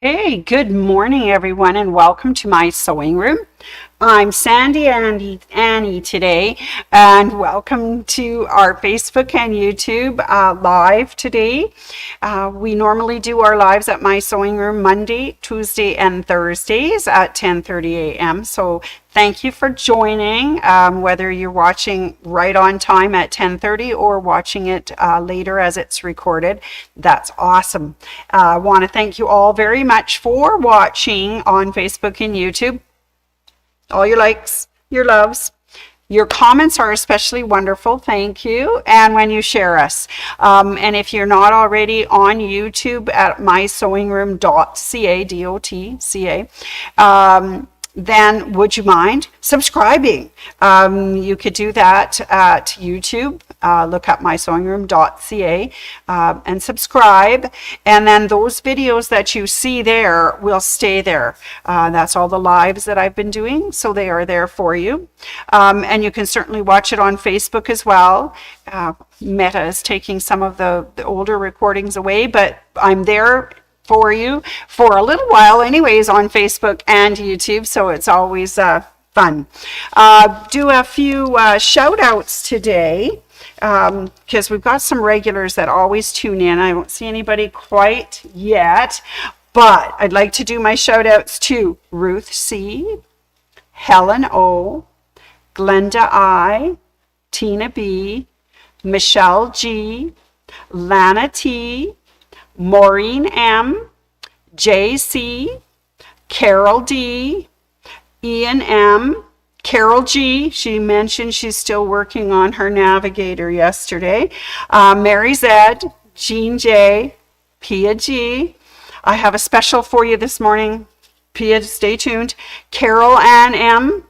Hey, good morning, everyone, and welcome to my sewing room. I'm Sandy Annie today, and welcome to our Facebook and YouTube live today. We normally do our lives at my sewing room Monday, Tuesday, and Thursdays at 10:30 a.m. So thank you for joining, whether you're watching right on time at 10:30 or watching it later as it's recorded. That's awesome. I want to thank you all very much for watching on Facebook and YouTube. All your likes, your loves, your comments are especially wonderful. Thank you. And when you share us. And if you're not already on YouTube at mysewingroom.ca, D-O-T-C-A, then would you mind subscribing? You could do that at YouTube. Look up mysewingroom.ca and subscribe. And then those videos that you see there will stay there. That's all the lives that I've been doing, so they are there for you. And you can certainly watch it on Facebook as well. Meta is taking some of the older recordings away, but I'm there for you for a little while anyways on Facebook and YouTube, so it's always fun. Do a few shout outs today because we've got some regulars that always tune in. I don't see anybody quite yet, but I'd like to do my shout outs to Ruth C, Helen O, Glenda I, Tina B, Michelle G, Lana T, Maureen M, JC, Carol D, Ian M, Carol G, she mentioned she's still working on her navigator yesterday, Mary Z, Jean J, Pia G. I have a special for you this morning. Pia, stay tuned. Carol Ann M,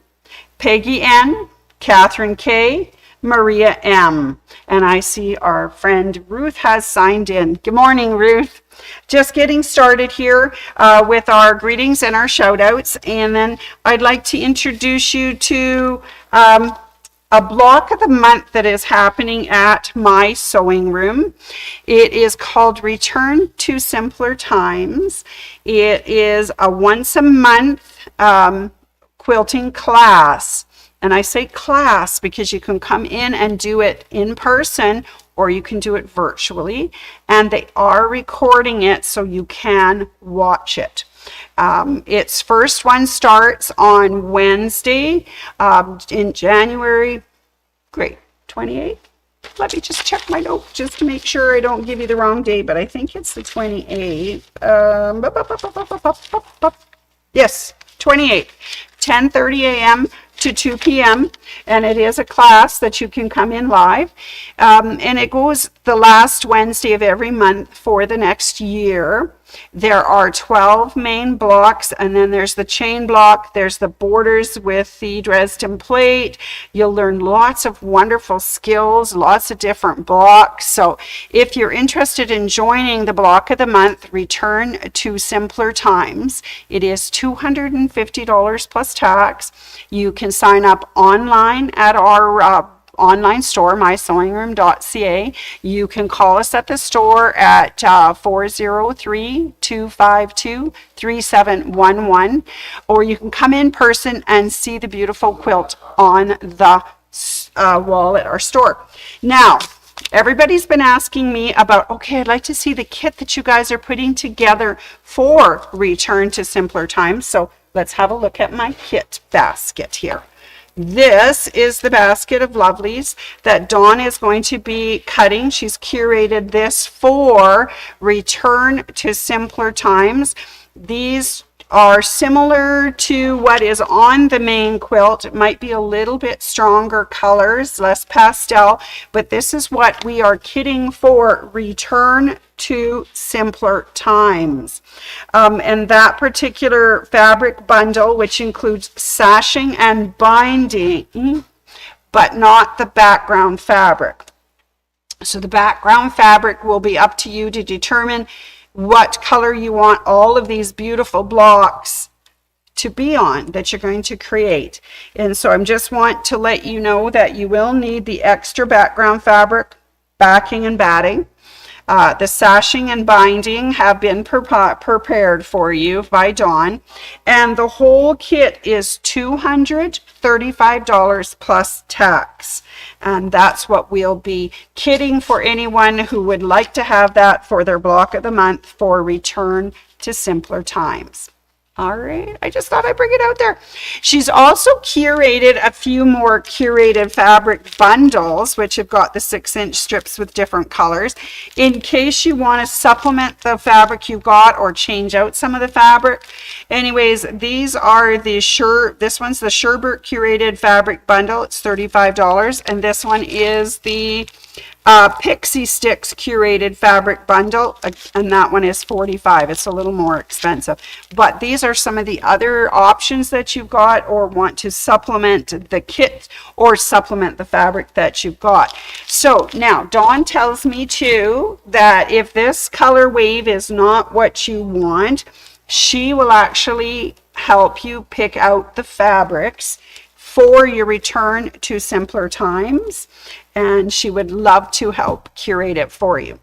Peggy N, Catherine K, Maria M. And I see our friend Ruth has signed in. Good morning, Ruth. Just getting started here with our greetings and our shout outs. And then I'd like to introduce you to a block of the month that is happening at my sewing room. It is called Return to Simpler Times. It is a once a month quilting class. And I say class because you can come in and do it in person or you can do it virtually. And they are recording it so you can watch it. Its first one starts on Wednesday in January, 28th. Let me just check my note just to make sure I don't give you the wrong date, but I think it's the 28th. Yes, 28th, 10:30 a.m. to 2 p.m. and it is a class that you can come in live, and it goes the last Wednesday of every month for the next year. There are 12 main blocks, and then there's the chain block, there's the borders with the Dresden plate. You'll learn lots of wonderful skills, lots of different blocks. So if you're interested in joining the block of the month, Return to Simpler Times, it is $250 plus tax. You can sign up online at our online store, mysewingroom.ca. You can call us at the store at 403-252-3711, or you can come in person and see the beautiful quilt on the wall at our store. Now, everybody's been asking me about, okay, I'd like to see the kit that you guys are putting together for Return to Simpler Times. So let's have a look at my kit basket here. This is the basket of lovelies that Dawn is going to be cutting. She's curated this for Return to Simpler Times. These are similar to what is on the main quilt. It might be a little bit stronger colors, less pastel, but this is what we are kitting for Return to Simpler Times. And that particular fabric bundle, which includes sashing and binding, but not the background fabric. So the background fabric will be up to you to determine what color you want all of these beautiful blocks to be on that you're going to create. And so I just want to let you know that you will need the extra background fabric, backing and batting. The sashing and binding have been prepared for you by Dawn, and the whole kit is $235 plus tax. And that's what we'll be kitting for anyone who would like to have that for their block of the month for return to simpler times. All right, I just thought I'd bring it out there. She's also curated a few more curated fabric bundles, which have got the 6-inch strips with different colors, in case you want to supplement the fabric you got or change out some of the fabric. Anyways, these are the this one's the Sherbert curated fabric bundle. It's $35, and this one is the Pixie Sticks curated fabric bundle, and that one is $45. It's a little more expensive, but these are some of the other options that you've got or want to supplement the kit or supplement the fabric that you've got. So now Dawn tells me too that if this color wave is not what you want, she will actually help you pick out the fabrics for your return to simpler times, and she would love to help curate it for you.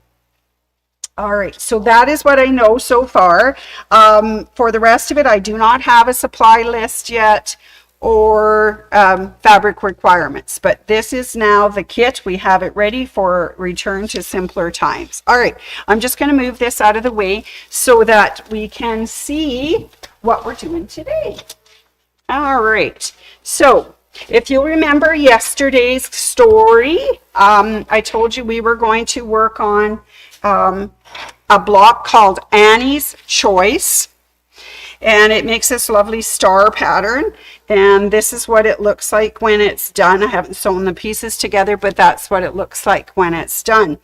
All right, so that is what I know so far. For the rest of it, I do not have a supply list yet or fabric requirements, but this is now the kit. We have it ready for return to simpler times. All right, I'm just going to move this out of the way so that we can see what we're doing today. All right, so if you remember yesterday's story, I told you we were going to work on a block called Annie's Choice, and it makes this lovely star pattern, and this is what it looks like when it's done. I haven't sewn the pieces together, but that's what it looks like when it's done.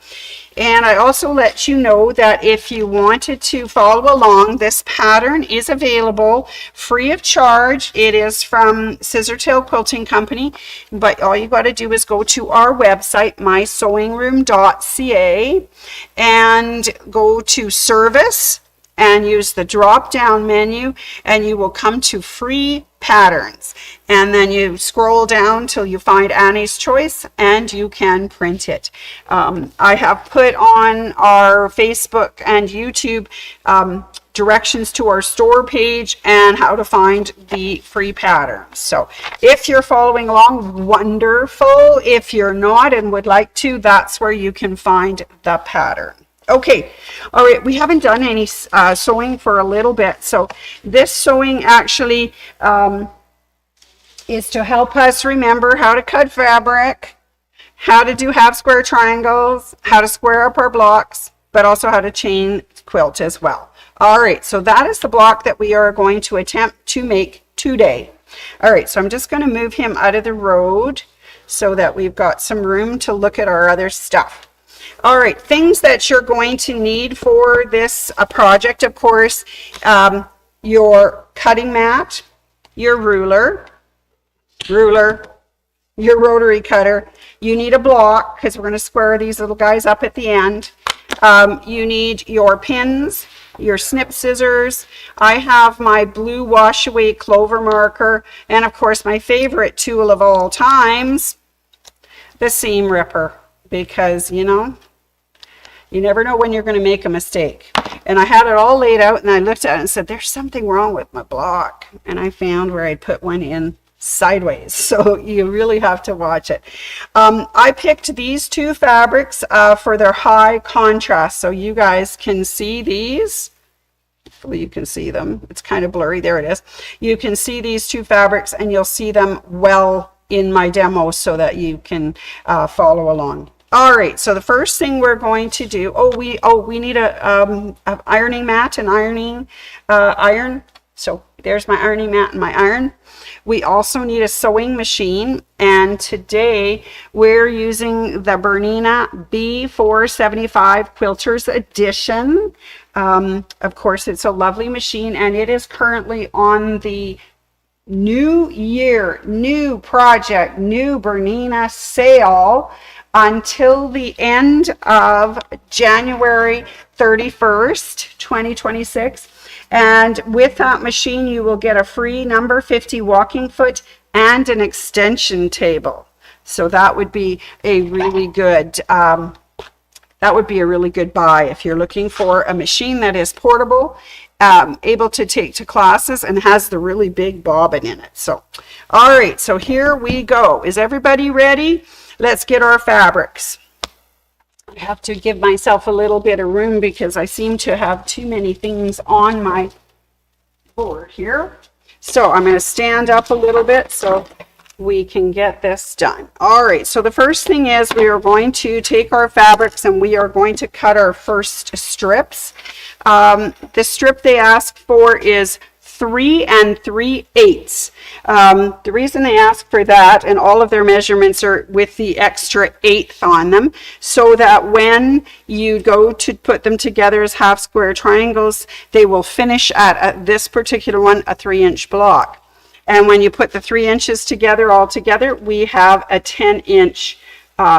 And I also let you know that if you wanted to follow along, this pattern is available free of charge. It is from Scissortails Quilting Company, but all you got to do is go to our website, mysewingroom.ca, and go to service and use the drop down menu, and you will come to free patterns, and then you scroll down till you find Annie's Choice and you can print it. I have put on our Facebook and YouTube directions to our store page and how to find the free patterns. So if you're following along, wonderful. If you're not and would like to, that's where you can find the pattern. Okay, all right, we haven't done any sewing for a little bit, so this sewing actually is to help us remember how to cut fabric, how to do half square triangles, how to square up our blocks, but also how to chain quilt as well. All right, so that is the block that we are going to attempt to make today. All right, so I'm just going to move him out of the road so that we've got some room to look at our other stuff. All right, things that you're going to need for this project, of course, your cutting mat, your ruler, your rotary cutter. You need a block because we're going to square these little guys up at the end. You need your pins, your snip scissors. I have my blue wash away clover marker, and of course my favorite tool of all times, the seam ripper, because you know, you never know when you're going to make a mistake. And I had it all laid out, and I looked at it and said, there's something wrong with my block. And I found where I put one in sideways. So you really have to watch it. I picked these two fabrics for their high contrast. So you guys can see these. Hopefully you can see them. It's kind of blurry. There it is. You can see these two fabrics, and you'll see them well in my demo so that you can follow along. All right, so the first thing we're going to do, we need a ironing mat and ironing iron. So there's my ironing mat and my iron. We also need a sewing machine, and today we're using the Bernina B475 Quilters Edition. Of course, it's a lovely machine, and it is currently on the new year, new project, new Bernina sale until the end of January 31st, 2026. And with that machine, you will get a free number 50 walking foot and an extension table. So that would be a really good that would be a really good buy if you're looking for a machine that is portable, able to take to classes, and has the really big bobbin in it. So, all right, so here we go. Is everybody ready? Let's get our fabrics. I have to give myself a little bit of room because I seem to have too many things on my board here. So I'm going to stand up a little bit so we can get this done. All right, so the first thing is we are going to take our fabrics and we are going to cut our first strips. The strip they ask for is 3 3/8. The reason they ask for that, and all of their measurements are with the extra 1/8 on them, so that when you go to put them together as half square triangles, they will finish at this particular one a 3-inch block. And when you put the 3 inches together all together, we have a 10-inch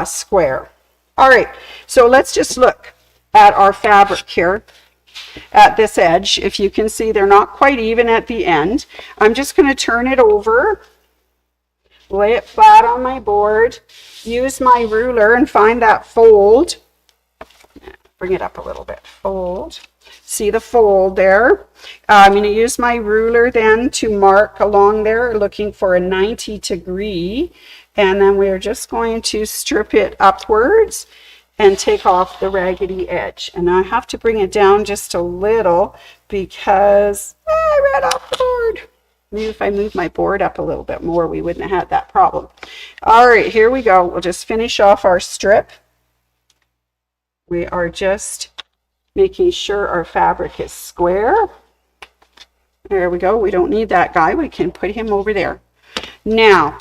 square. All right, so let's just look at our fabric here. At this edge, if you can see, they're not quite even at the end. I'm just going to turn it over, lay it flat on my board, use my ruler and find that fold. Bring it up a little bit. Fold. See the fold there? I'm going to use my ruler then to mark along there, looking for a 90-degree, and then we're just going to strip it upwards and take off the raggedy edge. And I have to bring it down just a little because I ran off the board. Maybe if I move my board up a little bit more, we wouldn't have had that problem. All right, here we go. We'll just finish off our strip. We are just making sure our fabric is square. There we go. We don't need that guy. We can put him over there. Now,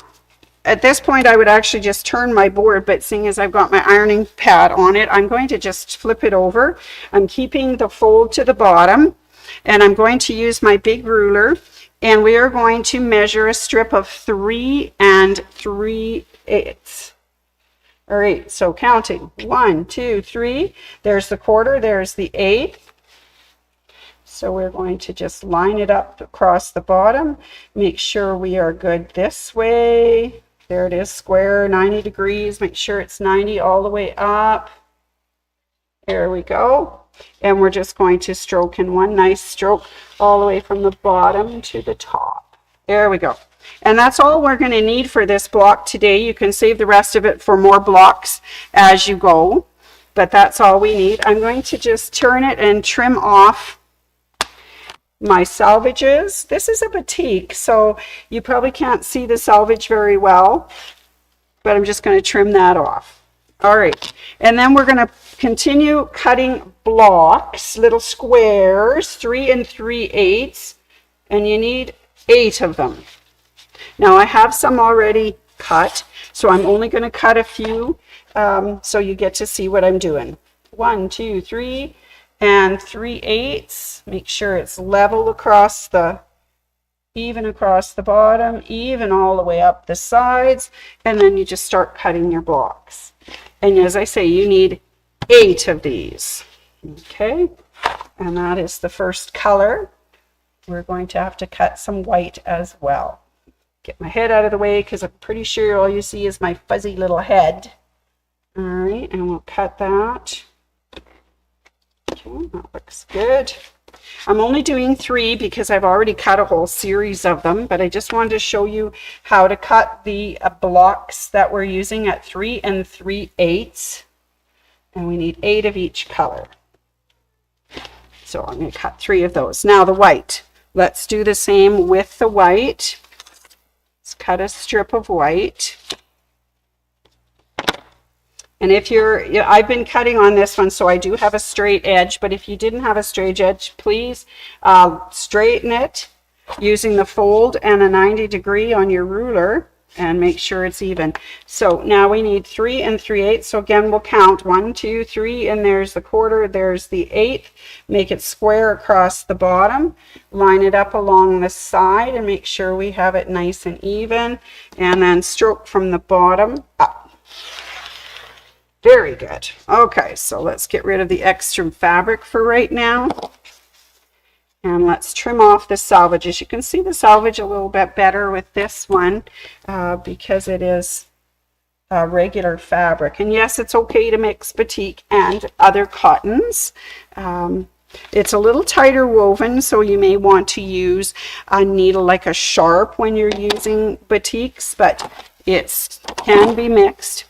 at this point, I would actually just turn my board, but seeing as I've got my ironing pad on it, I'm going to just flip it over. I'm keeping the fold to the bottom, and I'm going to use my big ruler, and we are going to measure a strip of 3 3/8. All right, so counting 1, 2, 3. There's the quarter, there's the 1/8. So we're going to just line it up across the bottom, make sure we are good this way. There it is, square, 90 degrees. Make sure it's 90 all the way up. There we go. And we're just going to stroke in one nice stroke all the way from the bottom to the top. There we go. And that's all we're going to need for this block today. You can save the rest of it for more blocks as you go, but that's all we need. I'm going to just turn it and trim off my salvages. This is a batik, so you probably can't see the salvage very well, but I'm just going to trim that off. All right, and then we're going to continue cutting blocks, little squares, 3 3/8, and you need 8 of them. Now I have some already cut, so I'm only going to cut a few so you get to see what I'm doing. 1, 2, 3 3/8. Make sure it's level across the, even across the bottom, even all the way up the sides, and then you just start cutting your blocks. And as I say, you need 8 of these. Okay, and that is the first color. We're going to have to cut some white as well. Get my head out of the way because I'm pretty sure all you see is my fuzzy little head. All right, and we'll cut that. Okay, that looks good. I'm only doing 3 because I've already cut a whole series of them, but I just wanted to show you how to cut the blocks that we're using at 3 3/8, and we need 8 of each color. So I'm going to cut 3 of those. Now the white. Let's do the same with the white. Let's cut a strip of white. And if I've been cutting on this one, so I do have a straight edge, but if you didn't have a straight edge, please straighten it using the fold and a 90-degree on your ruler and make sure it's even. So now we need 3 3/8. So again, we'll count 1, 2, 3, and there's the quarter, there's the 1/8. Make it square across the bottom, line it up along the side and make sure we have it nice and even, and then stroke from the bottom up. Very good. Okay, so let's get rid of the extra fabric for right now. And let's trim off the salvages. You can see the salvage a little bit better with this one because it is regular fabric. And yes, it's okay to mix batik and other cottons. It's a little tighter woven, so you may want to use a needle like a sharp when you're using batiks, but it can be mixed.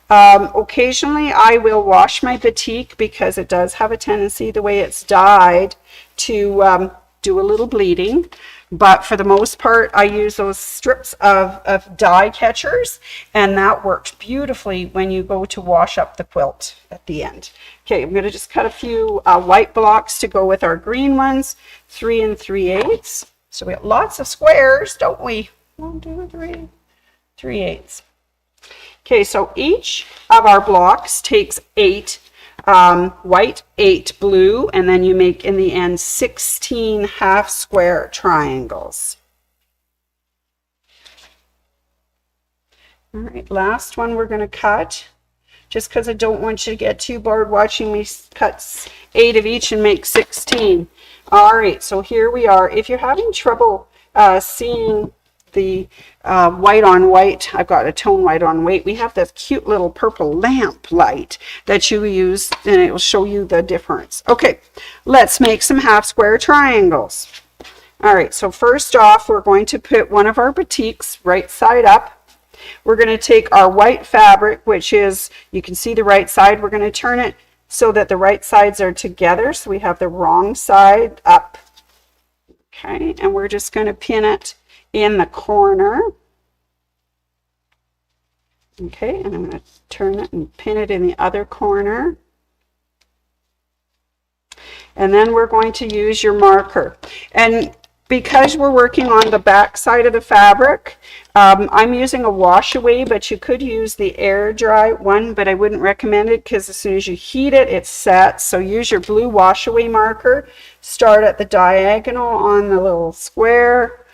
Occasionally I will wash my batik because it does have a tendency, the way it's dyed, to do a little bleeding. But for the most part, I use those strips of dye catchers, and that works beautifully when you go to wash up the quilt at the end. Okay, I'm going to just cut a few white blocks to go with our green ones, 3 3/8. So we have lots of squares, don't we? 1, 2, 3, 3/8. Okay, so each of our blocks takes 8 white, 8 blue, and then you make in the end 16 half square triangles. All right, last one we're going to cut, just because I don't want you to get too bored watching me cut 8 of each and make 16. All right, so here we are. If you're having trouble seeing the white on white, I've got a tone white on white, we have this cute little purple lamp light that you use, and it will show you the difference. Okay, let's make some half square triangles. All right, so first off, we're going to put one of our batiks right side up. We're going to take our white fabric, which is, you can see the right side, we're going to turn it so that the right sides are together, so we have the wrong side up. Okay, and we're just going to pin it in the corner. Okay, and I'm going to turn it and pin it in the other corner. And then we're going to use your marker. And because we're working on the back side of the fabric, I'm using a wash away, but you could use the air dry one, but I wouldn't recommend it because as soon as you heat it, it sets. So use your blue wash away marker. Start at the diagonal on the little square.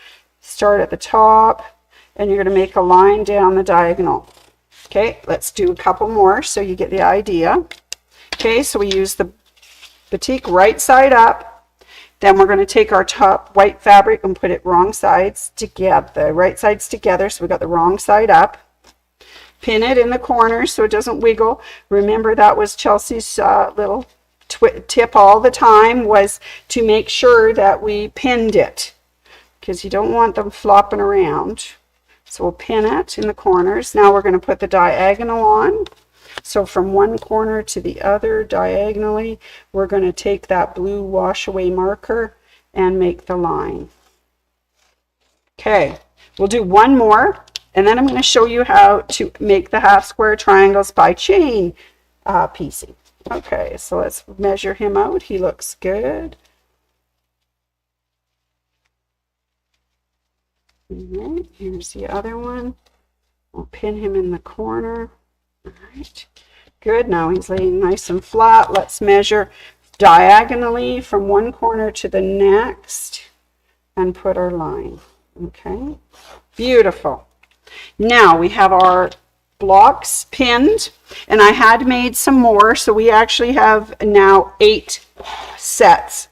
Start at the top, and you're going to make a line down the diagonal. Okay, let's do a couple more so you get the idea. Okay, so we use the batik right side up. Then we're going to take our top white fabric and put it wrong sides together, the right sides together, so we got the wrong side up. Pin it in the corner so it doesn't wiggle. Remember, that was Chelsea's little tip all the time, was to make sure that we pinned it, because you don't want them flopping around. So we'll pin it in the corners. Now we're going to put the diagonal on. So from one corner to the other diagonally, we're going to take that blue wash away marker and make the line. Okay, we'll do one more, and then I'm going to show you how to make the half square triangles by chain piecing. Okay, so let's measure him out. He looks good. Alright, here's the other one. We'll pin him in the corner. Alright, good. Now he's laying nice and flat. Let's measure diagonally from one corner to the next and put our line. Okay, beautiful. Now we have our blocks pinned, and I had made some more, so we actually have now 8 sets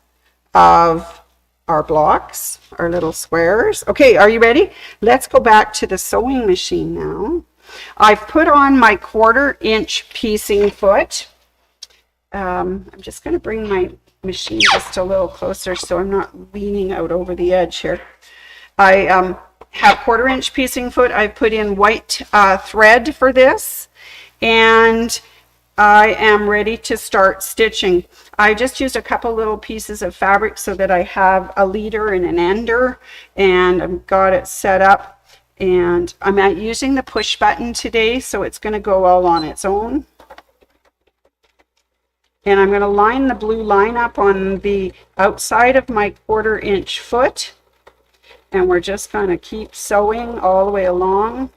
of our blocks, our little squares. Okay, are you ready? Let's go back to the sewing machine now. I've put on my 1/4 inch piecing foot. I'm just going to bring my machine just a little closer so I'm not leaning out over the edge here. I have 1/4 inch piecing foot. I put in white thread for this, and I am ready to start stitching. I just used a couple little pieces of fabric so that I have a leader and an ender, and I've got it set up, and I'm using the push button today, so it's going to go all on its own. And I'm going to line the blue line up on the outside of my 1/4 inch foot, and we're just going to keep sewing all the way along.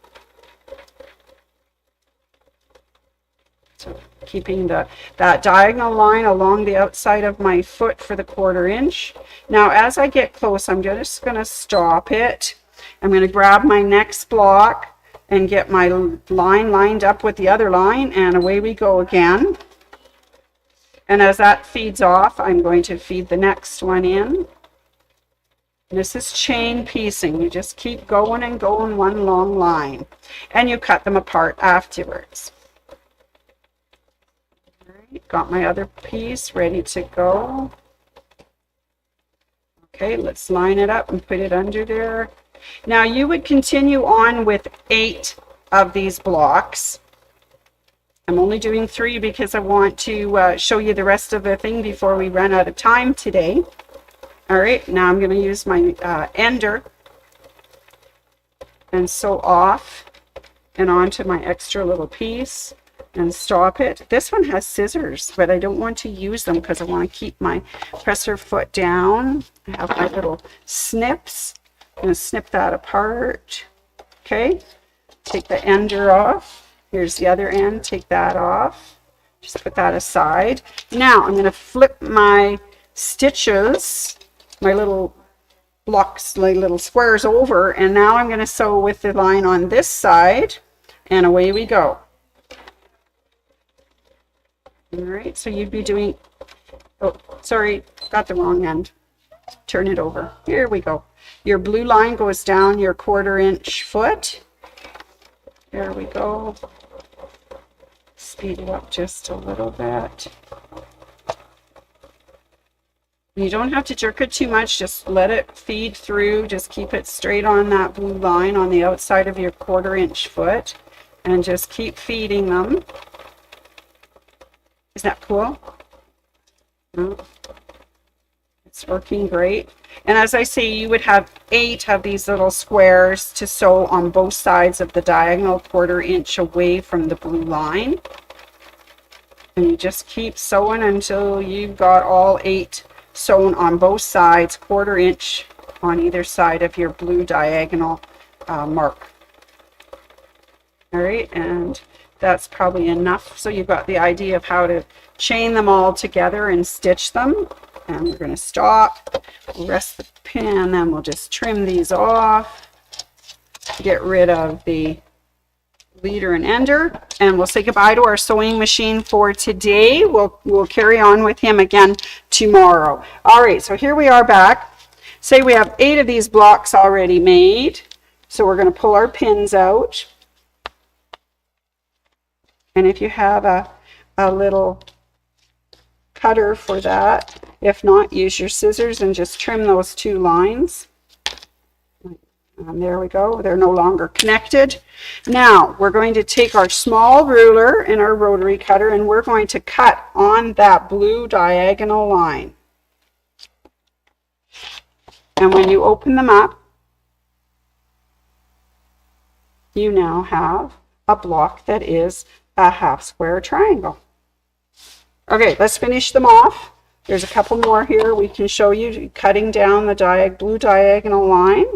So keeping that diagonal line along the outside of my foot for the 1/4 inch. Now as I get close, I'm just going to stop it. I'm going to grab my next block and get my line lined up with the other line, and away we go again. And as that feeds off, I'm going to feed the next one in. This is chain piecing. You just keep going and going one long line, and you cut them apart afterwards. All right, got my other piece ready to go. Okay, let's line it up and put it under there. Now you would continue on with 8 of these blocks. I'm only doing 3 because I want to show you the rest of the thing before we run out of time today. All right, now I'm going to use my ender and sew off and onto my extra little piece and stop it. This one has scissors, but I don't want to use them because I want to keep my presser foot down. I have my little snips. I'm going to snip that apart. Okay, take the ender off. Here's the other end. Take that off. Just put that aside. Now I'm going to flip my stitches, my little blocks, like little squares over, and now I'm going to sew with the line on this side, and away we go. All right, so you'd be doing, oh, sorry, got the wrong end. Turn it over. Here we go. Your blue line goes down your 1/4 inch foot. There we go. Speed it up just a little bit. You don't have to jerk it too much, just let it feed through. Just keep it straight on that blue line on the outside of your 1/4 inch foot, and just keep feeding them. Isn't that cool? Oh, it's working great. And as I say, you would have 8 of these little squares to sew on both sides of the diagonal 1/4 inch away from the blue line. And you just keep sewing until you've got all 8 sewn on both sides, 1/4 inch on either side of your blue diagonal mark. All right, and that's probably enough. So you've got the idea of how to chain them all together and stitch them. And we're going to stop, rest the pin, then we'll just trim these off, get rid of the leader and ender, and we'll say goodbye to our sewing machine for today. We'll carry on with him again tomorrow. All right, so here we are back. Say we have 8 of these blocks already made. So we're going to pull our pins out. And if you have a little cutter for that, if not, use your scissors and just trim those 2 lines. And there we go, they're no longer connected. Now we're going to take our small ruler and our rotary cutter, and we're going to cut on that blue diagonal line. And when you open them up, you now have a block that is a half square triangle. Okay, let's finish them off. There's a couple more here we can show you cutting down the blue diagonal line.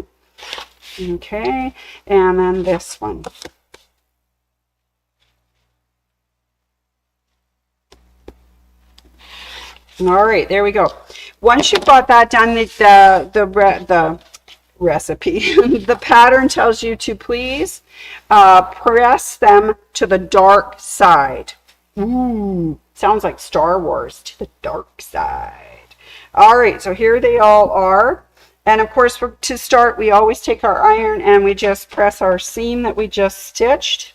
Okay, and then this one. All right, there we go. Once you've got that done, the recipe, the pattern tells you to please press them to the dark side. Ooh, sounds like Star Wars, to the dark side. All right, so here they all are. And of course, to start, we always take our iron and we just press our seam that we just stitched.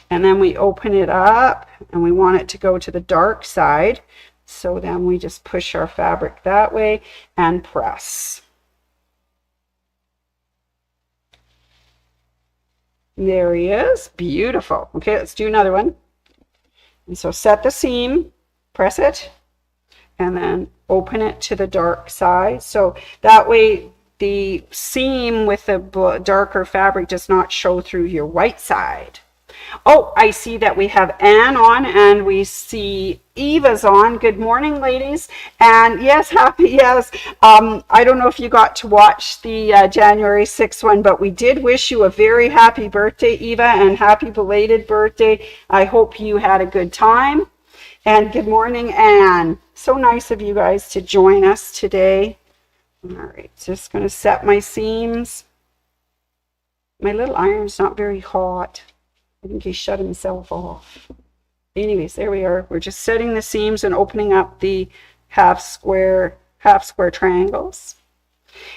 And then we open it up and we want it to go to the dark side. So then we just push our fabric that way and press. There he is. Beautiful. Okay, let's do another one. And so set the seam, press it, and then open it to the dark side. So that way the seam with the darker fabric does not show through your white side. Oh, I see that we have Anne on and we see Eva's on. Good morning, ladies. And yes, yes. I don't know if you got to watch the January 6th one, but we did wish you a very happy birthday, Eva, and happy belated birthday. I hope you had a good time. And good morning, Anne. So nice of you guys to join us today. All right, just going to set my seams. My little iron's not very hot. I think he shut himself off. Anyways, there we are. We're just setting the seams and opening up the half square half square triangles.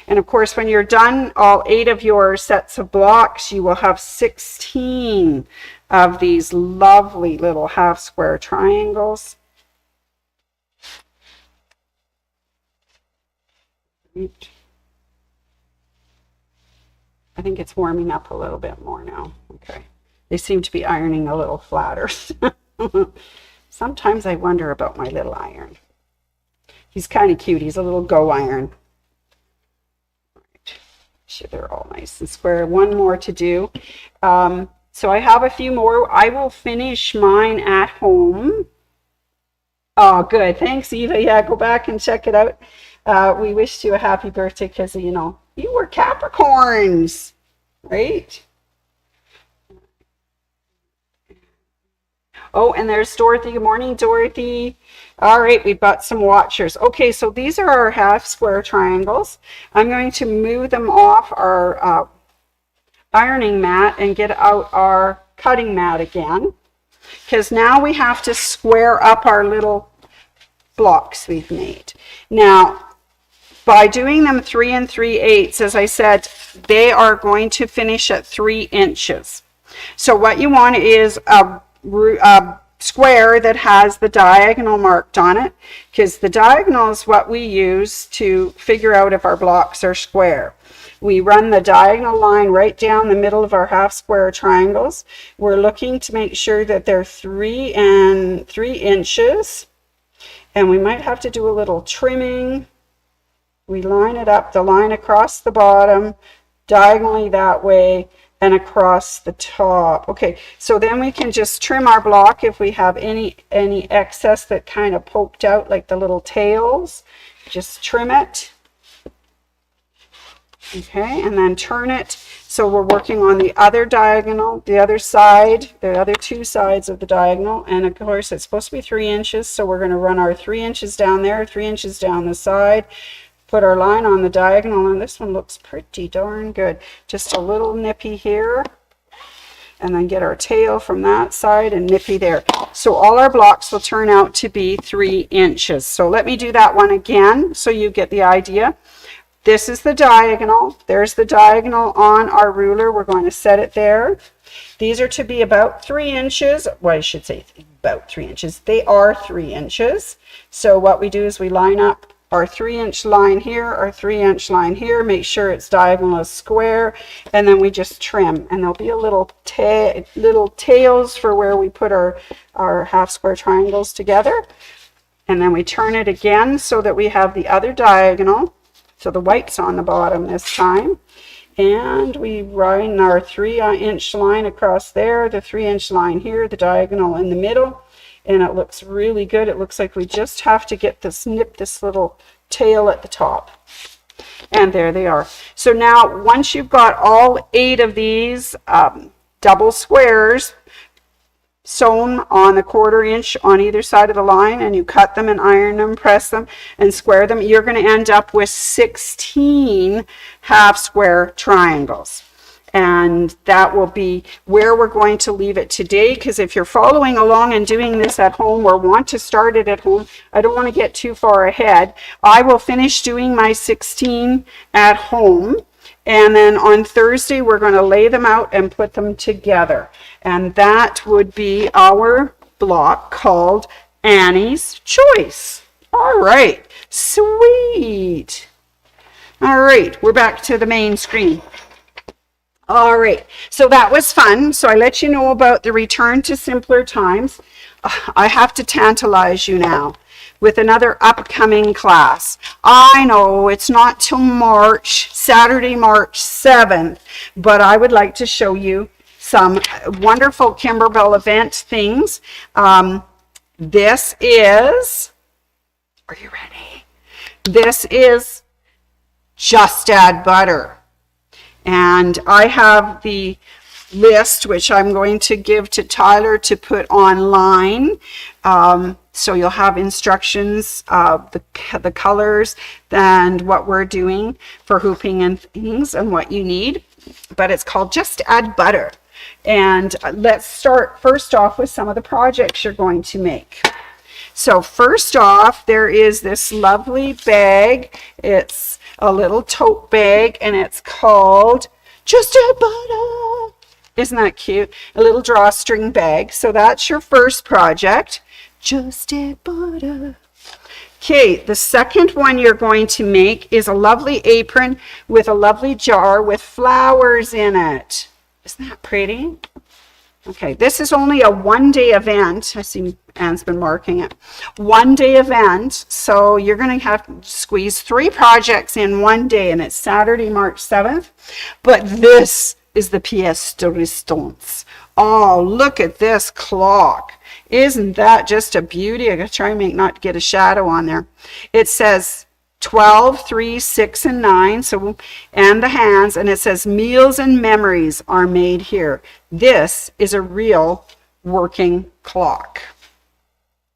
And of course, when you're done all 8 of your sets of blocks, you will have 16 of these lovely little half square triangles. I think it's warming up a little bit more now. Okay. They seem to be ironing a little flatter. Sometimes I wonder about my little iron. He's kind of cute. He's a little go iron. Right. Sure, they're all nice and square. One more to do. So I have a few more. I will finish mine at home. Oh, good. Thanks, Eva. Yeah, go back and check it out. We wished you a happy birthday because, you know, you were Capricorns, right? Oh, and there's Dorothy. Good morning, Dorothy. All right, we've got some watchers. Okay, so these are our half square triangles. I'm going to move them off our ironing mat and get out our cutting mat again, because now we have to square up our little blocks we've made. Now, by doing them 3 3/8, as I said, they are going to finish at 3 inches. So what you want is a square that has the diagonal marked on it, because the diagonal is what we use to figure out if our blocks are square. We run the diagonal line right down the middle of our half square triangles. We're looking to make sure that they're 3 inches, and we might have to do a little trimming. We line it up, the line across the bottom, diagonally that way, and across the top. Okay, so then we can just trim our block if we have any excess that kind of poked out, like the little tails. Just trim it. Okay, and then turn it. So we're working on the other diagonal, the other side, the other 2 sides of the diagonal. And of course, it's supposed to be 3 inches. So we're going to run our 3 inches down there, 3 inches down the side. Put our line on the diagonal, and this one looks pretty darn good. Just a little nippy here, and then get our tail from that side and nippy there. So all our blocks will turn out to be 3 inches. So let me do that one again so you get the idea. This is the diagonal. There's the diagonal on our ruler. We're going to set it there. These are to be about 3 inches. Well, I should say about 3 inches. They are 3 inches. So what we do is we line up our 3-inch line here, our 3-inch line here, make sure it's diagonal as square, and then we just trim. And there'll be a little tails for where we put our half square triangles together. And then we turn it again so that we have the other diagonal. So the white's on the bottom this time. And we run our 3-inch line across there, the 3-inch line here, the diagonal in the middle. And it looks really good. It looks like we just have to get this, nip this little tail at the top. And there they are. So now, once you've got all 8 of these double squares sewn on a 1/4 inch on either side of the line, and you cut them and iron them, press them, and square them, you're going to end up with 16 half square triangles. And that will be where we're going to leave it today, because if you're following along and doing this at home or want to start it at home, I don't want to get too far ahead. I will finish doing my 16 at home, and then on Thursday we're going to lay them out and put them together. And that would be our block called Annie's Choice. All right, sweet. All right, we're back to the main screen. All right, so that was fun. So I let you know about the return to simpler times. I have to tantalize you now with another upcoming class. I know it's not till March, Saturday, March 7th, but I would like to show you some wonderful Kimberbell event things. This is, are you ready? This is Just Add Butter. And I have the list, which I'm going to give to Tyler to put online. So you'll have instructions, the colors, and what we're doing for hooping and things, and what you need. But it's called Just Add Butter. And let's start first off with some of the projects you're going to make. So first off, there is this lovely bag. It's a little tote bag, and it's called Just Add Butter. Isn't that cute? A little drawstring bag. So that's your first project. Just Add Butter. Okay, the second one you're going to make is a lovely apron with a lovely jar with flowers in it. Isn't that pretty? Okay, this is only a one-day event. I see Anne's been marking it. One-day event, so you're going to have to squeeze 3 projects in one day, and it's Saturday, March 7th. But this is the pièce de résistance. Oh, look at this clock. Isn't that just a beauty? I gotta try and not get a shadow on there. It says 12, 3, 6, and 9, so, and the hands, and it says meals and memories are made here. This is a real working clock.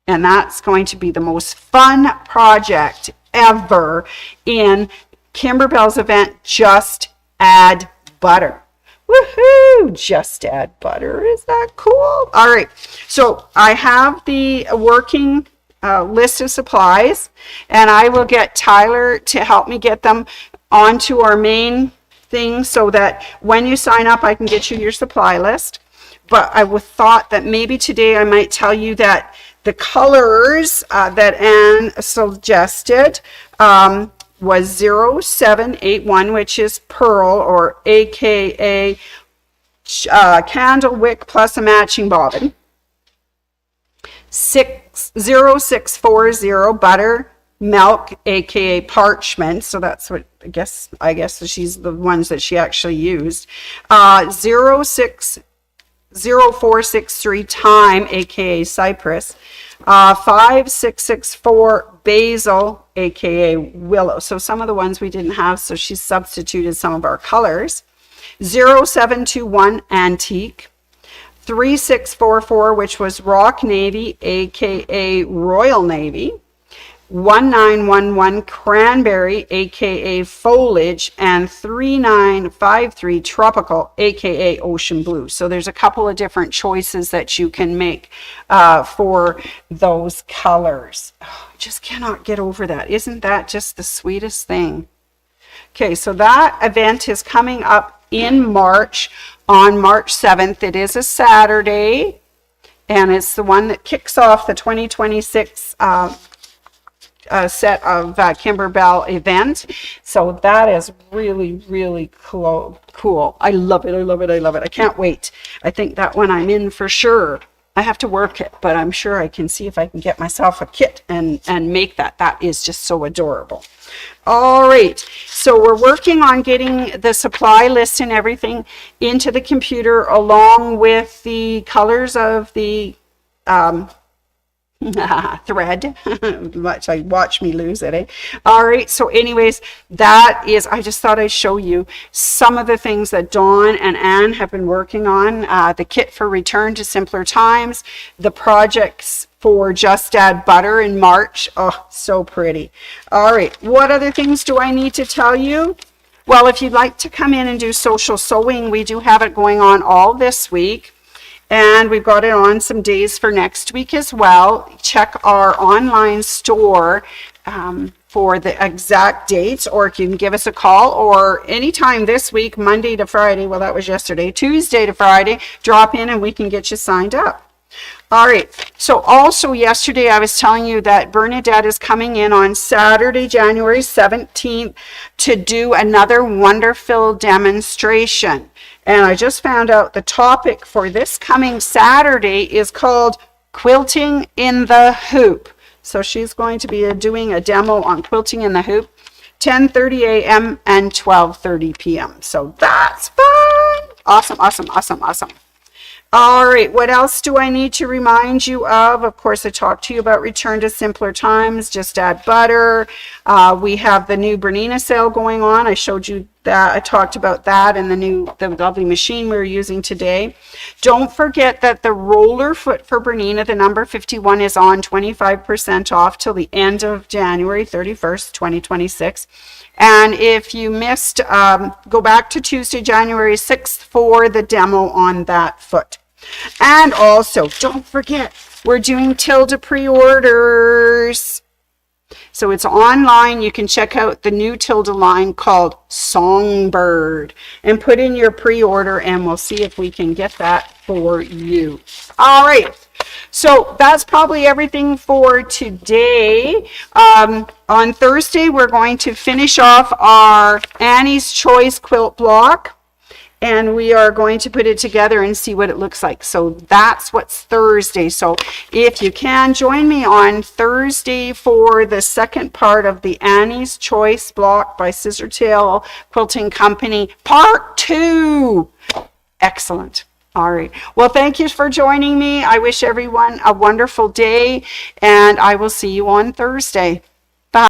And that's going to be the most fun project ever in Kimberbell's event, Just Add Butter. Woohoo! Just Add Butter. Is that cool? All right. So I have the working list of supplies, and I will get Tyler to help me get them onto our main thing so that when you sign up, I can get you your supply list. But I thought that maybe today I might tell you that the colors that Anne suggested was 0781, which is pearl, or aka candle wick plus a matching bobbin. 0640 butter milk, aka parchment. So that's what I guess she's the ones that she actually used. 060463 thyme, aka cypress. 5664 basil, aka willow. So some of the ones we didn't have, so she substituted some of our colors. 0721 antique. 3644, which was rock navy, aka royal navy. 1911 cranberry, aka foliage, and 3953 tropical, aka ocean blue. So there's a couple of different choices that you can make for those colors. Oh, I just cannot get over that. Isn't that just the sweetest thing? Okay, so that event is coming up in March, on March 7th. It is a Saturday, and it's the one that kicks off the 2026 set of Kimberbell event. So that is really, really cool. I love it. I love it. I love it. I can't wait. I think that one I'm in for sure. I have to work it, but I'm sure I can see if I can get myself a kit and make that. That is just so adorable. All right, so we're working on getting the supply list and everything into the computer, along with the colors of the thread. Watch me lose it, eh? All right, so anyways, that is, I just thought I'd show you some of the things that Dawn and Anne have been working on. The kit for Return to Simpler Times, the projects for Just Add Butter in March. Oh, so pretty. All right, what other things do I need to tell you? Well, if you'd like to come in and do social sewing, we do have it going on all this week. And we've got it on some days for next week as well. Check our online store for the exact dates, or you can give us a call, or anytime this week, Monday to Friday. Well, that was yesterday. Tuesday to Friday, drop in and we can get you signed up. All right, so also yesterday I was telling you that Bernadette is coming in on Saturday, January 17th to do another wonderful demonstration. And I just found out the topic for this coming Saturday is called Quilting in the Hoop. So she's going to be doing a demo on quilting in the hoop, 10:30 a.m. and 12:30 p.m. So that's fun. Awesome, awesome, awesome, awesome. All right, what else do I need to remind you of? Of course, I talked to you about Return to Simpler Times, Just Add Butter. We have the new Bernina sale going on. I showed you that. I talked about that and the lovely machine we're using today. Don't forget that the roller foot for Bernina, the number 51, is on 25% off till the end of January 31st, 2026. And if you missed, go back to Tuesday, January 6th for the demo on that foot. And also, don't forget, we're doing Tilda pre-orders. So it's online. You can check out the new Tilda line called Songbird and put in your pre-order, and we'll see if we can get that for you. All right. So that's probably everything for today. On Thursday, we're going to finish off our Annie's Choice quilt block, and we are going to put it together and see what it looks like. So that's what's Thursday. So if you can, join me on Thursday for the second part of the Annie's Choice block by Scissortails Quilting Company, part 2. Excellent. All right. Well, thank you for joining me. I wish everyone a wonderful day, and I will see you on Thursday.